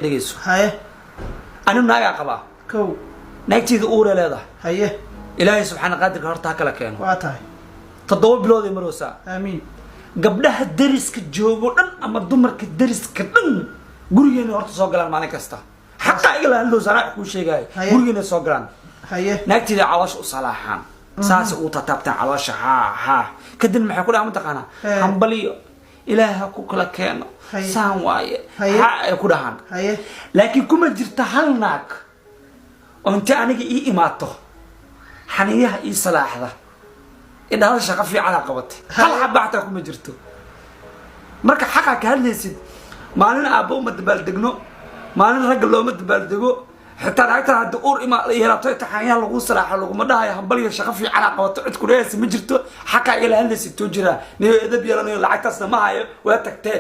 dhegeyso haye anu naaga qaba kow naagtiida uure leedahay haye ilaahay subxaana qaadirka horta kala keeno waa tahay 7 bilood ay maroosa amiin gabdhaha dariska joogo dhan ama dumarka dariska dhan gurigeena horta soo galaan maalin kasta xaqa igala hadlo sanaa ku sheegay gurigeena soo galaan haye naagtiida cawaash u salaaxan saas uu tatabtaan caloosha ha kadib maxay ku dhaama taqaana hambaliyo ilaaha ku kala keeno saan waaye ha ay ku dhahan laakiin kuma jirta hal naag oo inta aniga ii imaato xaniyaha ii salaaxda إنها شقة في على قبضتي هل حبعتك كم جرتو مركب حقا كهالنسيد ما لنا أبو مدبل دقنو ما لنا رجل لو مدبل دقو حتى رأيتها الدقور إما يرابطي تحيان لغو صلاح لغو مدها يهبلي شقة في على قبضتي تقول يا سمجرتو حقا إلى هالنسيد توجرا نيو إذا بيلا نيو لعكتنا معايا ولا تكتي